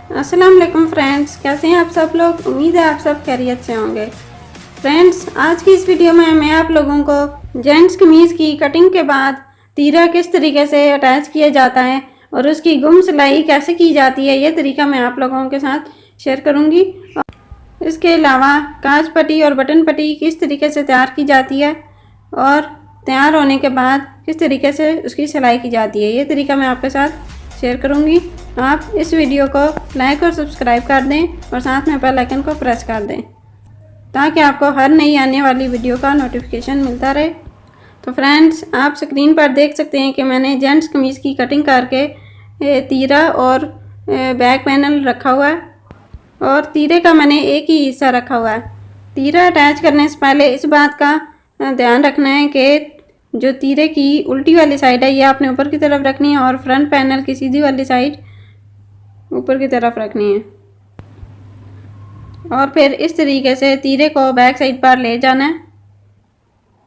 अस्सलाम वालेकुम फ्रेंड्स, कैसे हैं आप सब लोग। उम्मीद है आप सब खैरियत से होंगे। फ्रेंड्स, आज की इस वीडियो में मैं आप लोगों को जेंट्स कमीज़ की कटिंग के बाद तीरा किस तरीके से अटैच किया जाता है और उसकी गुम सिलाई कैसे की जाती है, ये तरीका मैं आप लोगों के साथ शेयर करूंगी। इसके अलावा काज पट्टी और बटन पट्टी किस तरीके से तैयार की जाती है और तैयार होने के बाद किस तरीके से उसकी सिलाई की जाती है, ये तरीका मैं आपके साथ शेयर करूंगी। आप इस वीडियो को लाइक और सब्सक्राइब कर दें और साथ में बेल आइकन को प्रेस कर दें ताकि आपको हर नई आने वाली वीडियो का नोटिफिकेशन मिलता रहे। तो फ्रेंड्स, आप स्क्रीन पर देख सकते हैं कि मैंने जेंट्स कमीज़ की कटिंग करके तीरा और बैक पैनल रखा हुआ है और तीरे का मैंने एक ही हिस्सा रखा हुआ है। तीरा अटैच करने से पहले इस बात का ध्यान रखना है कि जो तीरे की उल्टी वाली साइड है ये आपने ऊपर की तरफ रखनी है और फ्रंट पैनल की सीधी वाली साइड ऊपर की तरफ रखनी है। और फिर इस तरीके से तीरे को बैक साइड पर ले जाना है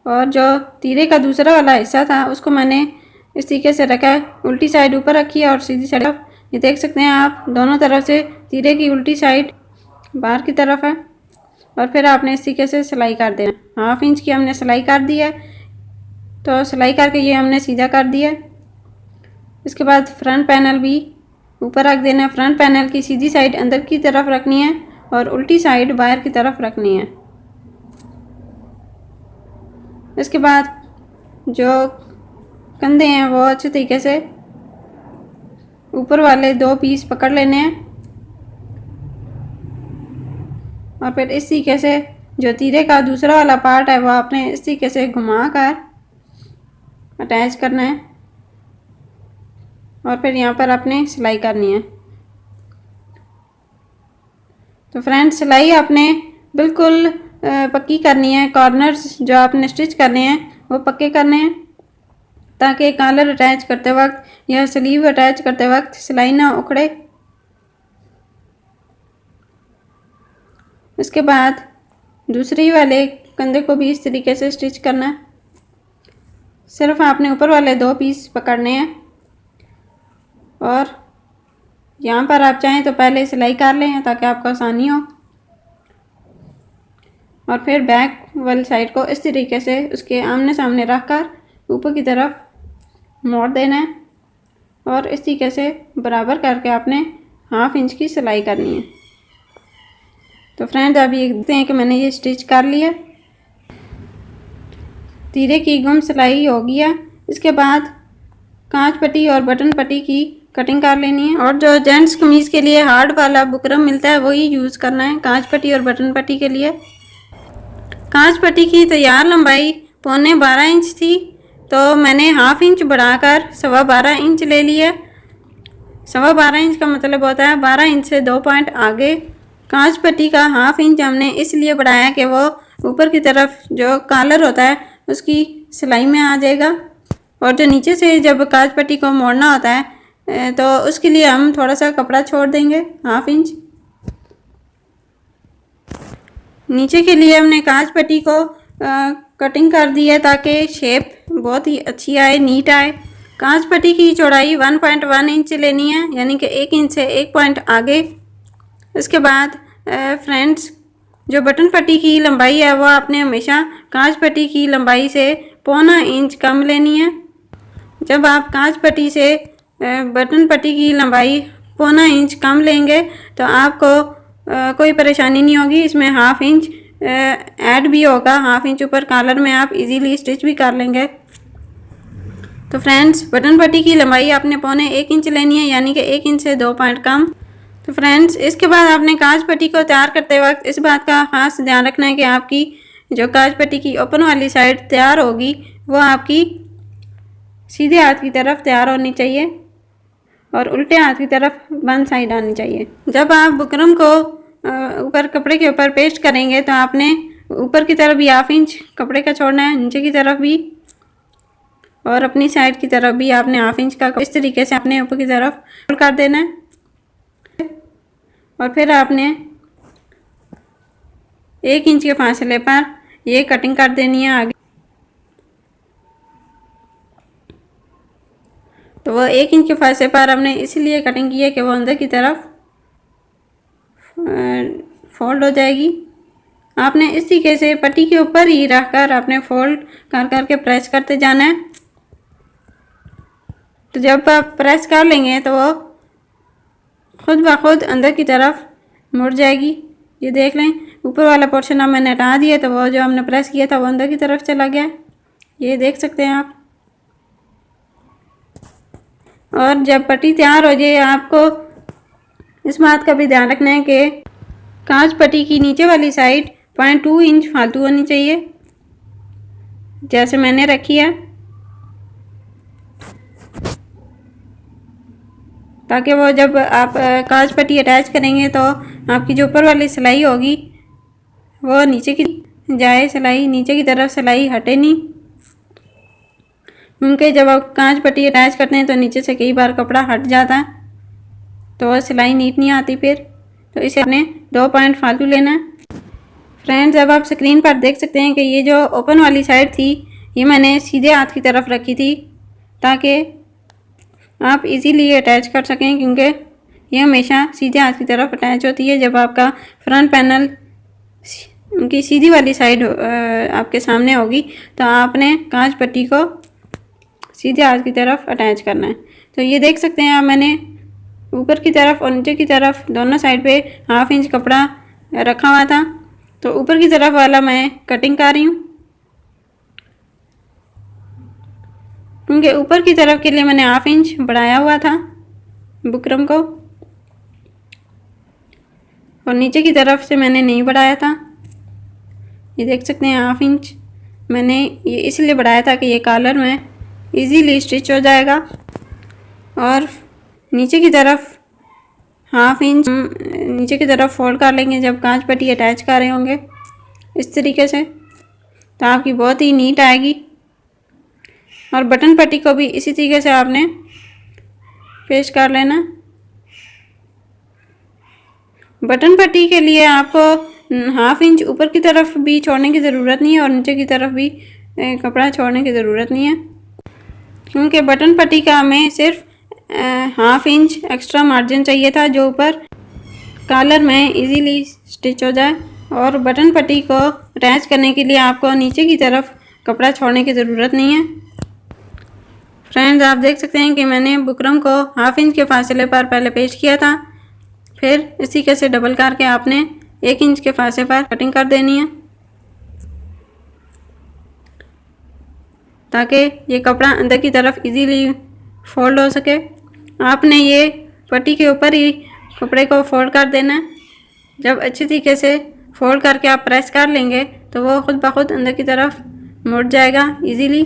और जो तीरे का दूसरा वाला हिस्सा था उसको मैंने इस तरीके से रखा है, उल्टी साइड ऊपर रखी है और सीधी साइड ये देख सकते हैं आप, दोनों तरफ से तीरे की उल्टी साइड बाहर की तरफ है। और फिर आपने इस तरीके से सिलाई कर देना। 1/2 इंच की हमने सिलाई कर दी है, तो सिलाई करके ये हमने सीधा कर दिया। इसके बाद फ्रंट पैनल भी ऊपर रख देना है। फ्रंट पैनल की सीधी साइड अंदर की तरफ रखनी है और उल्टी साइड बाहर की तरफ रखनी है। इसके बाद जो कंधे हैं वो अच्छे तरीके से ऊपर वाले 2 पीस पकड़ लेने हैं और फिर इस तरीके से जो तीरे का दूसरा वाला पार्ट है वो आपने इस तरीके से घुमा कर अटैच करना है और फिर यहाँ पर आपने सिलाई करनी है। तो फ्रेंड्स, सिलाई आपने बिल्कुल पक्की करनी है। कॉर्नर्स जो आपने स्टिच करने हैं वो पक्के करने हैं ताकि कॉलर अटैच करते वक्त या स्लीव अटैच करते वक्त सिलाई ना उखड़े। इसके बाद दूसरी वाले कंधे को भी इस तरीके से स्टिच करना है। सिर्फ आपने ऊपर वाले 2 पीस पकड़ने हैं और यहाँ पर आप चाहें तो पहले सिलाई कर लें ताकि आपको आसानी हो और फिर बैक वाली साइड को इस तरीके से उसके आमने सामने रखकर ऊपर की तरफ मोड़ देना है और इस तरीके से बराबर करके आपने 1/2 इंच की सिलाई करनी है। तो फ्रेंड्स, आप ये देखते हैं कि मैंने ये स्टिच कर लिया। तीरे की गुम सिलाई हो गया। इसके बाद कांच पट्टी और बटन पट्टी की कटिंग कर लेनी है और जो जेंट्स कमीज़ के लिए हार्ड वाला बुकरम मिलता है वही यूज़ करना है कांच पट्टी और बटन पट्टी के लिए। कांच पट्टी की तैयार लंबाई 12.25 इंच थी, तो मैंने 1/2 इंच बढ़ाकर 12.25 इंच ले लिया। 12.25 इंच का मतलब होता है 12 इंच से 2 पॉइंट आगे। कांच पट्टी का 1/2 इंच हमने इसलिए बढ़ाया कि वो ऊपर की तरफ जो कॉलर होता है उसकी सिलाई में आ जाएगा और जो नीचे से जब कांच पट्टी को मोड़ना होता है तो उसके लिए हम थोड़ा सा कपड़ा छोड़ देंगे 1/2 इंच। नीचे के लिए हमने कांच पट्टी को कटिंग कर दी है ताकि शेप बहुत ही अच्छी आए, नीट आए। कांच पट्टी की चौड़ाई 1.1 इंच लेनी है, यानी कि 1 इंच से 1 पॉइंट आगे। इसके बाद फ्रेंड्स, जो बटन पट्टी की लंबाई है वो आपने हमेशा कांच पट्टी की लंबाई से 0.25 इंच कम लेनी है। जब आप कांच पट्टी से बटन पट्टी की लंबाई 0.25 इंच कम लेंगे तो आपको कोई परेशानी नहीं होगी। इसमें 1/2 इंच ऐड भी होगा। 1/2 इंच ऊपर कॉलर में आप इजीली स्टिच भी कर लेंगे। तो फ्रेंड्स, बटन पट्टी की लंबाई आपने 0.25 इंच लेनी है, यानी कि 1 इंच से 2 पॉइंट कम। तो फ्रेंड्स, इसके बाद आपने कांच पट्टी को तैयार करते वक्त इस बात का खास ध्यान रखना है कि आपकी जो कांच पट्टी की ओपन वाली साइड तैयार होगी वो आपकी सीधे हाथ की तरफ तैयार होनी चाहिए और उल्टे हाथ की तरफ बंद साइड आनी चाहिए। जब आप बुकरम को ऊपर कपड़े के ऊपर पेस्ट करेंगे तो आपने ऊपर की तरफ भी 1/2 इंच कपड़े का छोड़ना है, नीचे की तरफ भी और अपनी साइड की तरफ भी आपने 1/2 इंच का इस तरीके से अपने ऊपर की तरफ फोल्ड कर देना है और फिर आपने 1 इंच के फासले पर ये कटिंग कर देनी है आगे। तो वो 1 इंच के फासले पर हमने इसलिए कटिंग की है कि वो अंदर की तरफ फोल्ड हो जाएगी। आपने इस तरीके से पट्टी के ऊपर ही रखकर आपने फोल्ड कर करके प्रेस करते जाना है। तो जब आप प्रेस कर लेंगे तो वो खुद ब खुद अंदर की तरफ मुड़ जाएगी। ये देख लें, ऊपर वाला पोर्शन अब मैंने हटा दिया तो वो जो हमने प्रेस किया था वो अंदर की तरफ चला गया। ये देख सकते हैं आप। और जब पट्टी तैयार हो जाए आपको इस बात का भी ध्यान रखना है कि कांच पट्टी की नीचे वाली साइड 0.2 इंच फालतू होनी चाहिए, जैसे मैंने रखी है, ताकि वो जब आप कांच पट्टी अटैच करेंगे तो आपकी जो ऊपर वाली सिलाई होगी वो नीचे की जाए, सिलाई नीचे की तरफ सिलाई हटे नहीं। क्योंकि जब आप कांच पट्टी अटैच करते हैं तो नीचे से कई बार कपड़ा हट जाता है तो वह सिलाई नीट नहीं आती फिर। तो इसे आपने 2 पॉइंट फालतू लेना है। फ्रेंड्स, अब आप स्क्रीन पर देख सकते हैं कि ये जो ओपन वाली साइड थी ये मैंने सीधे हाथ की तरफ रखी थी ताकि आप इजीली अटैच कर सकें, क्योंकि ये हमेशा सीधे हाथ की तरफ अटैच होती है। जब आपका फ्रंट पैनल की सीधी वाली साइड आपके सामने होगी तो आपने कांच पट्टी को सीधे हाथ की तरफ अटैच करना है। तो ये देख सकते हैं आप, मैंने ऊपर की तरफ और नीचे की तरफ दोनों साइड पे 1/2 इंच कपड़ा रखा हुआ था। तो ऊपर की तरफ वाला मैं कटिंग कर रही हूँ, क्योंकि ऊपर की तरफ के लिए मैंने 1/2 इंच बढ़ाया हुआ था बुकरम को, और नीचे की तरफ से मैंने नहीं बढ़ाया था। ये देख सकते हैं 1/2 इंच मैंने ये इसलिए बढ़ाया था कि ये कॉलर में इजीली स्टिच हो जाएगा। और नीचे की तरफ 1/2 इंच नीचे की तरफ फोल्ड कर लेंगे जब कांच पट्टी अटैच कर रहे होंगे इस तरीके से, तो आपकी बहुत ही नीट आएगी। और बटन पट्टी को भी इसी तरीके से आपने पेश कर लेना। बटन पट्टी के लिए आपको 1/2 इंच ऊपर की तरफ भी छोड़ने की ज़रूरत नहीं है और नीचे की तरफ भी कपड़ा छोड़ने की ज़रूरत नहीं है, क्योंकि बटन पट्टी का हमें सिर्फ 1/2 इंच एक्स्ट्रा मार्जिन चाहिए था जो ऊपर कॉलर में इजीली स्टिच हो जाए। और बटन पट्टी को अटैच करने के लिए आपको नीचे की तरफ कपड़ा छोड़ने की ज़रूरत नहीं है। फ्रेंड्स, आप देख सकते हैं कि मैंने बुकरम को 1/2 इंच के फासले पर पहले पेश किया था, फिर इसी कैसे डबल करके आपने 1 इंच के फासले पर कटिंग कर देनी है ताकि ये कपड़ा अंदर की तरफ इजीली फोल्ड हो सके। आपने ये पट्टी के ऊपर ही कपड़े को फोल्ड कर देना है। जब अच्छी तरीके से फोल्ड करके आप प्रेस कर लेंगे तो वो खुद ब खुद अंदर की तरफ मुड़ जाएगा इजीली।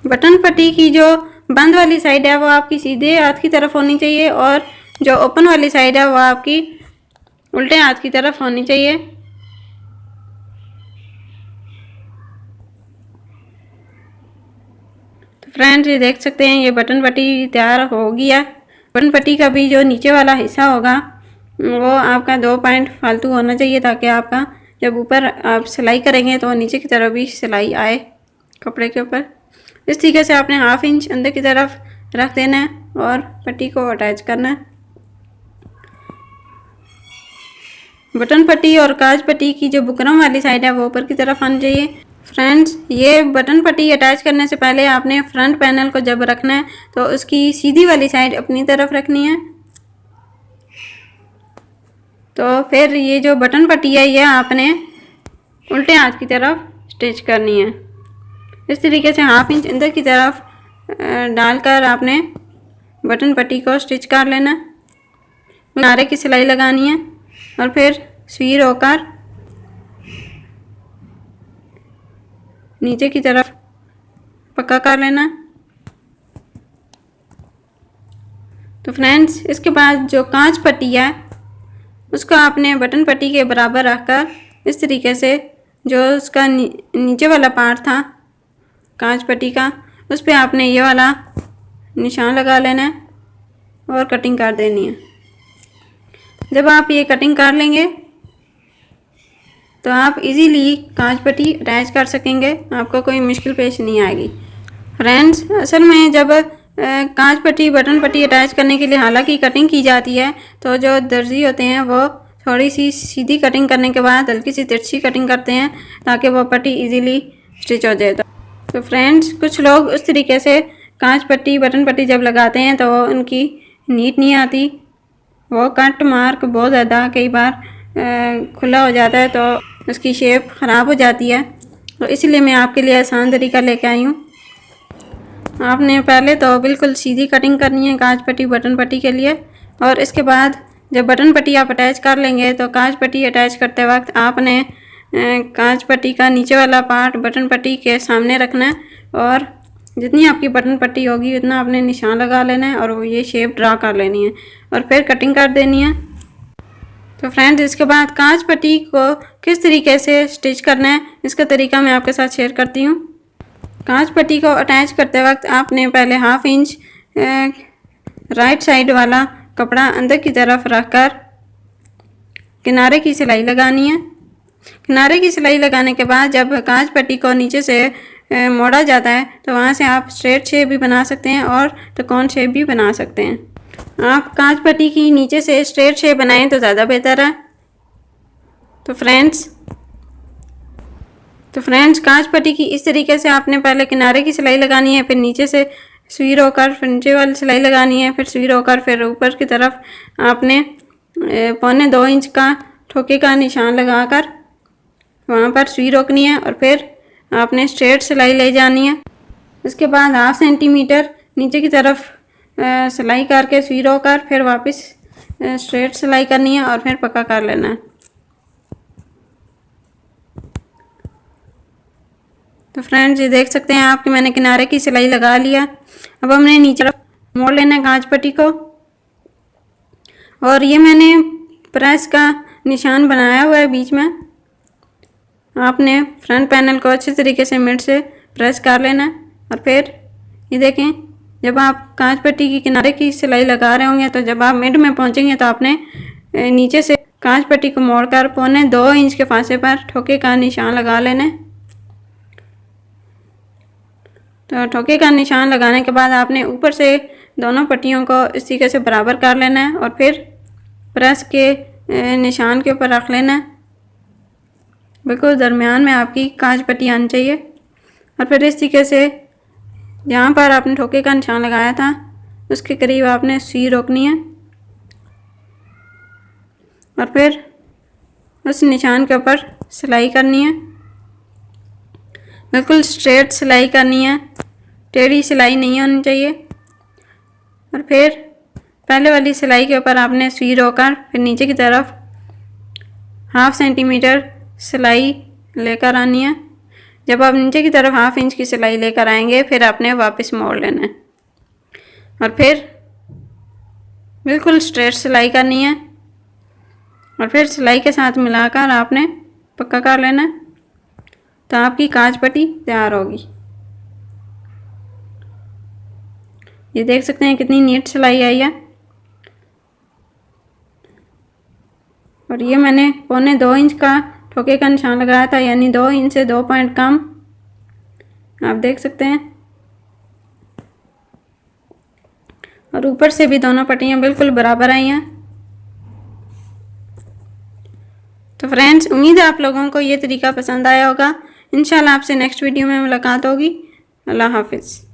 बटन पट्टी की जो बंद वाली साइड है वो आपकी सीधे हाथ की तरफ होनी चाहिए और जो ओपन वाली साइड है वो आपकी उल्टे हाथ की तरफ होनी चाहिए। तो फ्रेंड्स, ये देख सकते हैं ये बटन पट्टी तैयार हो गया। बटन पट्टी का भी जो नीचे वाला हिस्सा होगा वो आपका 2 पॉइंट फालतू होना चाहिए ताकि आपका जब ऊपर आप सिलाई करेंगे तो नीचे की तरफ भी सिलाई आए कपड़े के ऊपर। इस तरीके से आपने 1/2 इंच अंदर की तरफ रख देना है और पट्टी को अटैच करना है। बटन पट्टी और काज पट्टी की जो बुकरम वाली साइड है वो ऊपर की तरफ आनी चाहिए। फ्रेंड्स, ये बटन पट्टी अटैच करने से पहले आपने फ्रंट पैनल को जब रखना है तो उसकी सीधी वाली साइड अपनी तरफ रखनी है। तो फिर ये जो बटन पट्टी है ये आपने उल्टे हाथ की तरफ स्टिच करनी है। इस तरीके से 1/2 इंच अंदर की तरफ डालकर आपने बटन पट्टी को स्टिच कर लेना। किनारे की सिलाई लगानी है और फिर सुई रोकर नीचे की तरफ पक्का कर लेना। तो फ्रेंड्स, इसके बाद जो कांच पट्टी है उसको आपने बटन पट्टी के बराबर रखकर इस तरीके से जो उसका नीचे वाला पार्ट था कांच पट्टी का उस पर आपने ये वाला निशान लगा लेना है और कटिंग कर देनी है। जब आप ये कटिंग कर लेंगे तो आप इजीली कांच पट्टी अटैच कर सकेंगे, आपको कोई मुश्किल पेश नहीं आएगी। फ्रेंड्स, असल में जब कांच पट्टी बटन पट्टी अटैच करने के लिए हालांकि कटिंग की जाती है तो जो दर्जी होते हैं वो थोड़ी सी सीधी कटिंग करने के बाद हल्की सी तिरछी कटिंग करते हैं ताकि वो पट्टी इजीली स्टिच हो जाए। तो फ्रेंड्स, कुछ लोग उस तरीके से कांच पट्टी, बटन पट्टी जब लगाते हैं तो उनकी नीट नहीं आती, वो कट मार्क बहुत ज़्यादा कई बार खुला हो जाता है तो उसकी शेप ख़राब हो जाती है। तो इसलिए मैं आपके लिए आसान तरीका लेके आई हूँ। आपने पहले तो बिल्कुल सीधी कटिंग करनी है कांच पट्टी, बटन पट्टी के लिए, और इसके बाद जब बटन पट्टी आप अटैच कर लेंगे तो कांच पट्टी अटैच करते वक्त आपने कांच पट्टी का नीचे वाला पार्ट बटन पट्टी के सामने रखना है, और जितनी आपकी बटन पट्टी होगी उतना आपने निशान लगा लेना है और वो ये शेप ड्रा कर लेनी है और फिर कटिंग कर देनी है। तो फ्रेंड्स, इसके बाद कांच पट्टी को किस तरीके से स्टिच करना है इसका तरीका मैं आपके साथ शेयर करती हूँ। कांच पट्टी को अटैच करते वक्त आपने पहले 1/2 इंच राइट साइड वाला कपड़ा अंदर की तरफ रखकर किनारे की सिलाई लगानी है। किनारे की सिलाई लगाने के बाद जब कांच पट्टी को नीचे से मोड़ा जाता है तो वहाँ से आप स्ट्रेट शेप भी बना सकते हैं और त्रिकोण शेप भी बना सकते हैं। आप कांच पट्टी की नीचे से स्ट्रेट शेप बनाएं तो ज़्यादा बेहतर है। तो फ्रेंड्स, कांच पट्टी की इस तरीके से आपने पहले किनारे की सिलाई लगानी है, फिर नीचे से सुई रोकर फिर नीचे वाली सिलाई लगानी है, फिर सुई रोकर फिर ऊपर की तरफ आपने 1.25 इंच का ठोके का निशान लगाकर वहाँ पर सुई रोकनी है और फिर आपने स्ट्रेट सिलाई ले जानी है। उसके बाद 1/2 सेंटीमीटर नीचे की तरफ सिलाई करके सुई रोकर फिर वापस स्ट्रेट सिलाई करनी है और फिर पक्का कर लेना है। तो फ्रेंड्स, ये देख सकते हैं आप कि मैंने किनारे की सिलाई लगा लिया। अब हमने नीचे मोड़ लेना है कांच पट्टी को, और ये मैंने प्रेस का निशान बनाया हुआ है बीच में। आपने फ्रंट पैनल को अच्छे तरीके से मिड से प्रेस कर लेना है और फिर ये देखें, जब आप कांच पट्टी की किनारे की सिलाई लगा रहे होंगे तो जब आप मिड में पहुंचेंगे तो आपने नीचे से कांच पट्टी को मोड़कर 1.25 इंच के फासले पर ठोके का निशान लगा लेना है। तो ठोके का निशान लगाने के बाद आपने ऊपर से दोनों पट्टियों को इस तरीके से बराबर कर लेना है और फिर प्रेस के निशान के ऊपर रख लेना है। बिल्कुल दरमियान में आपकी कांच पट्टी आनी चाहिए, और फिर इस तरीके से जहाँ पर आपने ठोके का निशान लगाया था उसके करीब आपने सुई रोकनी है और फिर उस निशान के ऊपर सिलाई करनी है। बिल्कुल स्ट्रेट सिलाई करनी है, टेढ़ी सिलाई नहीं होनी चाहिए। और फिर पहले वाली सिलाई के ऊपर आपने सुई रोकर फिर नीचे की तरफ 1/2 सेंटीमीटर सिलाई लेकर आनी है। जब आप नीचे की तरफ 1/2 इंच की सिलाई लेकर आएंगे फिर आपने वापस मोड़ लेना है और फिर बिल्कुल स्ट्रेट सिलाई करनी है और फिर सिलाई के साथ मिलाकर आपने पक्का कर लेना है, तो आपकी कांच पट्टी तैयार होगी। ये देख सकते हैं कितनी नीट सिलाई आई है। और ये मैंने 1.25 इंच का ठोके का निशान लगाया था, यानी 2 इंच से 2 पॉइंट कम, आप देख सकते हैं। और ऊपर से भी दोनों पट्टियाँ बिल्कुल बराबर आई हैं। तो फ्रेंड्स, उम्मीद है आप लोगों को ये तरीका पसंद आया होगा। इंशाल्लाह आपसे नेक्स्ट वीडियो में मुलाकात होगी। अल्लाह हाफिज़।